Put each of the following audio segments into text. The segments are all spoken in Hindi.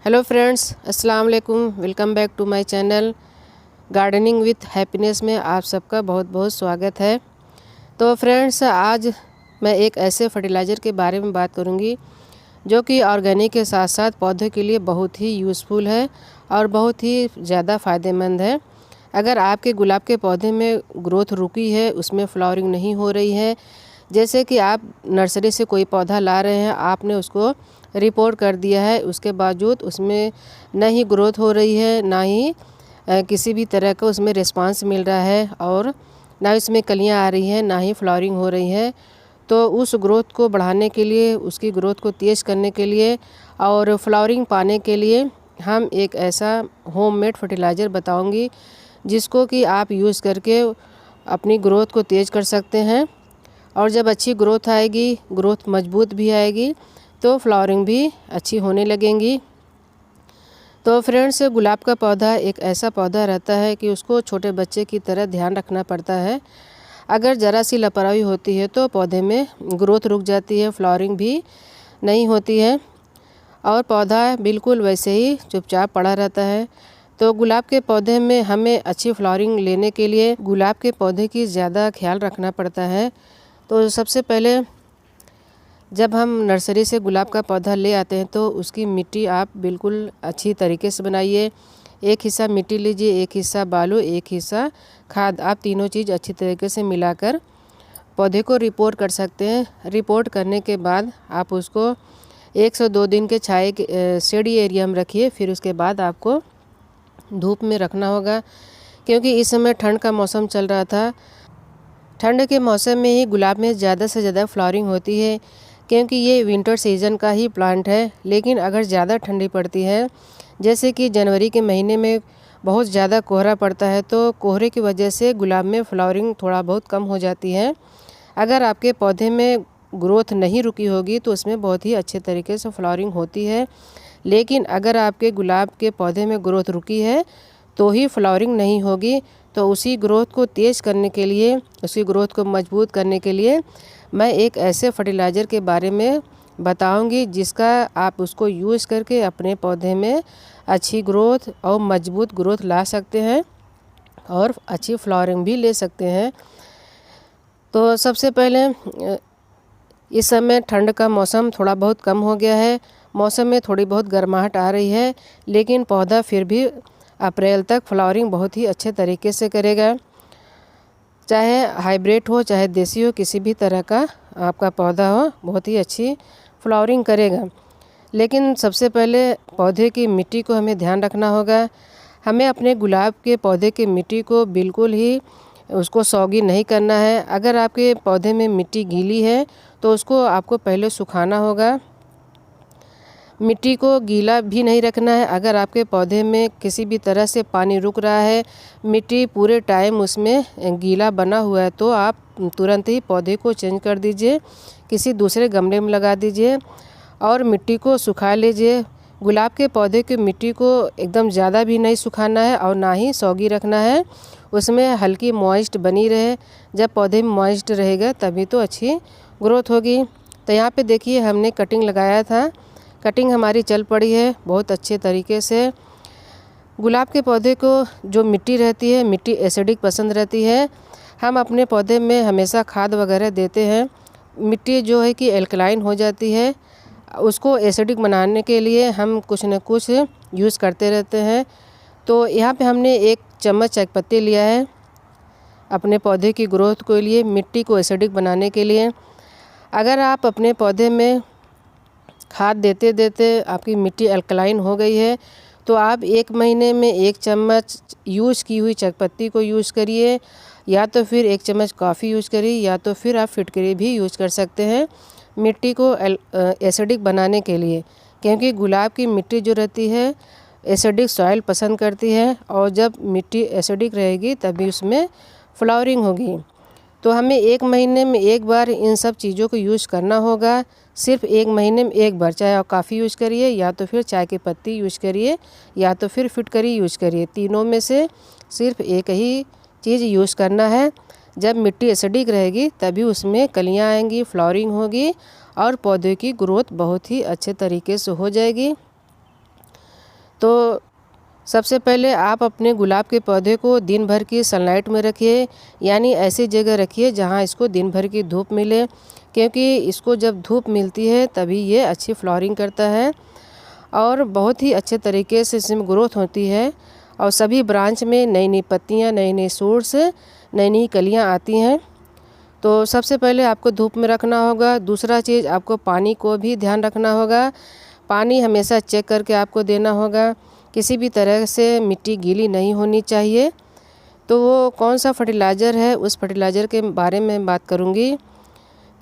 हेलो फ्रेंड्स, अस्सलाम वालेकुम। Welcome back to my channel Gardening with Happiness में आप सबका बहुत बहुत स्वागत है। तो फ्रेंड्स, आज मैं एक ऐसे फर्टिलाइज़र के बारे में बात करूंगी जो कि ऑर्गेनिक के साथ साथ पौधे के लिए बहुत ही यूज़फुल है और बहुत ही ज़्यादा फ़ायदेमंद है। अगर आपके गुलाब के पौधे में ग्रोथ रुकी है, उसमें फ्लावरिंग नहीं हो रही है, जैसे कि आप नर्सरी से कोई पौधा ला रहे हैं, आपने उसको रिपोर्ट कर दिया है, उसके बावजूद उसमें ना ही ग्रोथ हो रही है, ना ही किसी भी तरह का उसमें रिस्पांस मिल रहा है और ना इसमें कलियां आ रही हैं, ना ही फ्लावरिंग हो रही है, तो उस ग्रोथ को बढ़ाने के लिए, उसकी ग्रोथ को तेज़ करने के लिए और फ्लावरिंग पाने के लिए हम एक ऐसा होममेड फर्टिलाइज़र बताऊंगी जिसको कि आप यूज़ करके अपनी ग्रोथ को तेज़ कर सकते हैं। और जब अच्छी ग्रोथ आएगी, ग्रोथ मजबूत भी आएगी, तो फ्लावरिंग भी अच्छी होने लगेंगी। तो फ्रेंड्स, गुलाब का पौधा एक ऐसा पौधा रहता है कि उसको छोटे बच्चे की तरह ध्यान रखना पड़ता है। अगर ज़रा सी लापरवाही होती है तो पौधे में ग्रोथ रुक जाती है, फ्लावरिंग भी नहीं होती है और पौधा बिल्कुल वैसे ही चुपचाप पड़ा रहता है। तो गुलाब के पौधे में हमें अच्छी फ्लावरिंग लेने के लिए गुलाब के पौधे की ज़्यादा ख्याल रखना पड़ता है। तो सबसे पहले जब हम नर्सरी से गुलाब का पौधा ले आते हैं तो उसकी मिट्टी आप बिल्कुल अच्छी तरीके से बनाइए। एक हिस्सा मिट्टी लीजिए, एक हिस्सा बालू, एक हिस्सा खाद, आप तीनों चीज़ अच्छी तरीके से मिलाकर पौधे को रिपोर्ट कर सकते हैं। रिपोर्ट करने के बाद आप उसको 1 से 2 दिन के छाए के शेडी एरिया में रखिए। फिर उसके बाद आपको धूप में रखना होगा, क्योंकि इस समय ठंड का मौसम चल रहा था। ठंड के मौसम में ही गुलाब में ज़्यादा से ज़्यादा फ्लावरिंग होती है, क्योंकि ये विंटर सीज़न का ही प्लांट है। लेकिन अगर ज़्यादा ठंडी पड़ती है, जैसे कि जनवरी के महीने में बहुत ज़्यादा कोहरा पड़ता है, तो कोहरे की वजह से गुलाब में फ्लावरिंग थोड़ा बहुत कम हो जाती है। अगर आपके पौधे में ग्रोथ नहीं रुकी होगी तो उसमें बहुत ही अच्छे तरीके से फ्लावरिंग होती है। लेकिन अगर आपके गुलाब के पौधे में ग्रोथ रुकी है तो ही फ्लावरिंग नहीं होगी। तो उसी ग्रोथ को तेज़ करने के लिए, उसी ग्रोथ को मजबूत करने के लिए मैं एक ऐसे फर्टिलाइज़र के बारे में बताऊंगी जिसका आप उसको यूज़ करके अपने पौधे में अच्छी ग्रोथ और मजबूत ग्रोथ ला सकते हैं और अच्छी फ्लावरिंग भी ले सकते हैं। तो सबसे पहले इस समय ठंड का मौसम थोड़ा बहुत कम हो गया है, मौसम में थोड़ी बहुत गर्माहट आ रही है, लेकिन पौधा फिर भी अप्रैल तक फ्लावरिंग बहुत ही अच्छे तरीके से करेगा। चाहे हाइब्रिड हो चाहे देसी हो, किसी भी तरह का आपका पौधा हो, बहुत ही अच्छी फ्लावरिंग करेगा। लेकिन सबसे पहले पौधे की मिट्टी को हमें ध्यान रखना होगा। हमें अपने गुलाब के पौधे की मिट्टी को बिल्कुल ही उसको सौगी नहीं करना है। अगर आपके पौधे में मिट्टी गीली है तो उसको आपको पहले सुखाना होगा। मिट्टी को गीला भी नहीं रखना है। अगर आपके पौधे में किसी भी तरह से पानी रुक रहा है, मिट्टी पूरे टाइम उसमें गीला बना हुआ है, तो आप तुरंत ही पौधे को चेंज कर दीजिए, किसी दूसरे गमले में लगा दीजिए और मिट्टी को सुखा लीजिए। गुलाब के पौधे की मिट्टी को एकदम ज़्यादा भी नहीं सुखाना है और ना ही सौगी रखना है, उसमें हल्की मॉइस्ट बनी रहे। जब पौधे में मॉइस्ट रहेगा तभी तो अच्छी ग्रोथ होगी। तो यहाँ पे देखिए, हमने कटिंग लगाया था, कटिंग हमारी चल पड़ी है बहुत अच्छे तरीके से। गुलाब के पौधे को जो मिट्टी रहती है, मिट्टी एसिडिक पसंद रहती है। हम अपने पौधे में हमेशा खाद वगैरह देते हैं, मिट्टी जो है कि एल्कलाइन हो जाती है, उसको एसिडिक बनाने के लिए हम कुछ न कुछ यूज़ करते रहते हैं। तो यहाँ पे हमने 1 चम्मच चायपत्ती लिया है अपने पौधे की ग्रोथ के लिए, मिट्टी को एसिडिक बनाने के लिए। अगर आप अपने पौधे में खाद देते देते आपकी मिट्टी अल्कलाइन हो गई है, तो आप 1 महीने में 1 चम्मच यूज़ की हुई चायपत्ती को यूज़ करिए, या तो फिर 1 चम्मच कॉफ़ी यूज़ करिए, या तो फिर आप फिटकरी भी यूज़ कर सकते हैं मिट्टी को एसिडिक बनाने के लिए। क्योंकि गुलाब की मिट्टी जो रहती है एसिडिक सॉइल पसंद करती है, और जब मिट्टी एसिडिक रहेगी तभी उसमें फ्लावरिंग होगी। तो हमें 1 महीने में 1 बार इन सब चीज़ों को यूज़ करना होगा, सिर्फ 1 महीने में 1 बार। चाहे आप कॉफ़ी यूज़ करिए, या तो फिर चाय की पत्ती यूज़ करिए, या तो फिर फिटकरी यूज़ करिए, तीनों में से सिर्फ एक ही चीज़ यूज़ करना है। जब मिट्टी एसिडिक रहेगी तभी उसमें कलियाँ आएंगी, फ्लावरिंग होगी और पौधे की ग्रोथ बहुत ही अच्छे तरीके से हो जाएगी। तो सबसे पहले आप अपने गुलाब के पौधे को दिन भर की सनलाइट में रखिए, यानी ऐसी जगह रखिए जहां इसको दिन भर की धूप मिले, क्योंकि इसको जब धूप मिलती है तभी ये अच्छी फ्लावरिंग करता है और बहुत ही अच्छे तरीके से इसमें ग्रोथ होती है और सभी ब्रांच में नई नई पत्तियाँ, नई नई शूट्स, नई नई कलियाँ आती हैं। तो सबसे पहले आपको धूप में रखना होगा। दूसरा चीज़, आपको पानी को भी ध्यान रखना होगा। पानी हमेशा चेक करके आपको देना होगा। किसी भी तरह से मिट्टी गीली नहीं होनी चाहिए। तो वो कौन सा फर्टिलाइज़र है, उस फर्टिलाइज़र के बारे में बात करूँगी।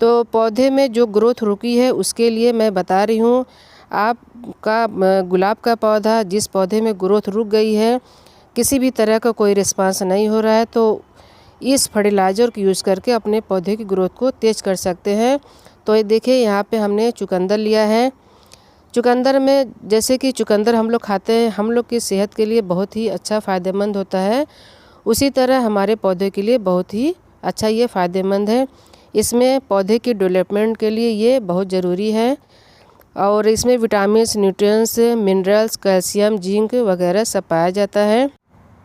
तो पौधे में जो ग्रोथ रुकी है उसके लिए मैं बता रही हूँ। आपका गुलाब का पौधा जिस पौधे में ग्रोथ रुक गई है, किसी भी तरह का कोई रिस्पांस नहीं हो रहा है, तो इस फर्टिलाइज़र को यूज़ करके अपने पौधे की ग्रोथ को तेज़ कर सकते हैं। तो ये देखिए, यहाँ पे हमने चुकंदर लिया है। चुकंदर में, जैसे कि चुकंदर हम लोग खाते हैं, हम लोग की सेहत के लिए बहुत ही अच्छा फ़ायदेमंद होता है, उसी तरह हमारे पौधे के लिए बहुत ही अच्छा ये फ़ायदेमंद है। इसमें पौधे की डेवलपमेंट के लिए ये बहुत ज़रूरी है और इसमें vitamins, nutrients, minerals, calcium, zinc वगैरह सब पाया जाता है।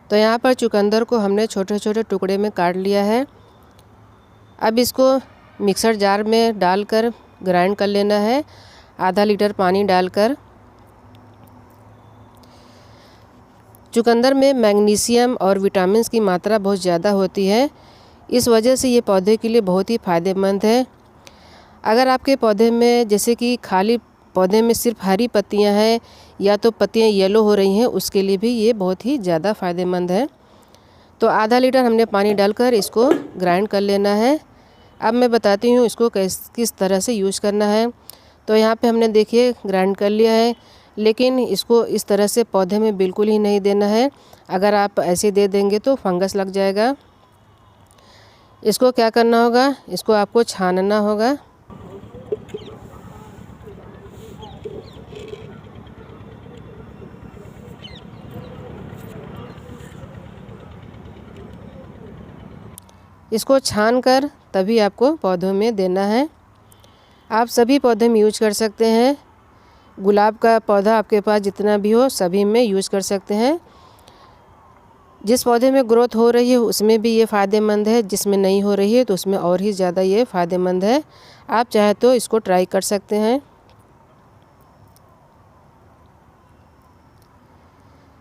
तो यहाँ पर चुकंदर को हमने छोटे छोटे टुकड़े में काट लिया है। अब इसको मिक्सर जार में डालकर ग्राइंड कर लेना है, आधा लीटर पानी डालकर। चुकंदर में मैग्नीशियम और विटामिन्स की मात्रा बहुत ज़्यादा होती है, इस वजह से ये पौधे के लिए बहुत ही फ़ायदेमंद है। अगर आपके पौधे में, जैसे कि खाली पौधे में सिर्फ हरी पत्तियां हैं या तो पत्तियां येलो हो रही हैं, उसके लिए भी ये बहुत ही ज़्यादा फ़ायदेमंद है। तो आधा लीटर हमने पानी डालकर इसको ग्राइंड कर लेना है। अब मैं बताती हूँ इसको किस तरह से यूज़ करना है। तो यहाँ पे हमने देखिए ग्राइंड कर लिया है, लेकिन इसको इस तरह से पौधे में बिल्कुल ही नहीं देना है। अगर आप ऐसे दे देंगे तो फंगस लग जाएगा। इसको क्या करना होगा, इसको आपको छानना होगा। इसको छान कर तभी आपको पौधों में देना है। आप सभी पौधे में यूज कर सकते हैं। गुलाब का पौधा आपके पास जितना भी हो सभी में यूज कर सकते हैं। जिस पौधे में ग्रोथ हो रही है उसमें भी ये फ़ायदेमंद है, जिसमें नहीं हो रही है तो उसमें और ही ज़्यादा ये फ़ायदेमंद है। आप चाहे तो इसको ट्राई कर सकते हैं।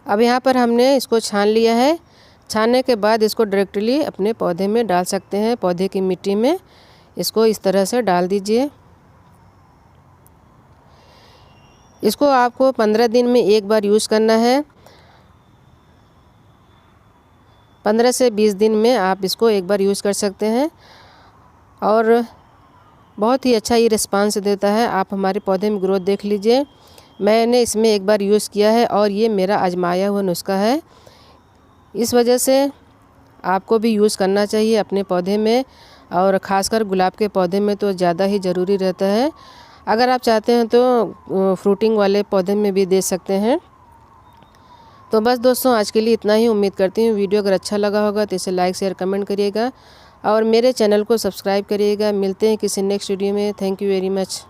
अब यहाँ पर हमने इसको छान लिया है। छानने के बाद इसको डायरेक्टली अपने पौधे में डाल सकते हैं। पौधे की मिट्टी में इसको इस तरह से डाल दीजिए। इसको आपको 15 दिन में एक बार यूज़ करना है। 15 से 20 दिन में आप इसको एक बार यूज़ कर सकते हैं और बहुत ही अच्छा ये रिस्पांस देता है। आप हमारे पौधे में ग्रोथ देख लीजिए। मैंने इसमें एक बार यूज़ किया है और ये मेरा आजमाया हुआ नुस्खा है। इस वजह से आपको भी यूज़ करना चाहिए अपने पौधे में, और ख़ासकर गुलाब के पौधे में तो ज़्यादा ही ज़रूरी रहता है। अगर आप चाहते हैं तो फ्रूटिंग वाले पौधे में भी दे सकते हैं। तो बस दोस्तों, आज के लिए इतना ही। उम्मीद करती हूँ वीडियो अगर अच्छा लगा होगा तो इसे लाइक, शेयर, कमेंट करिएगा और मेरे चैनल को सब्सक्राइब करिएगा। मिलते हैं किसी नेक्स्ट वीडियो में। Thank you very much.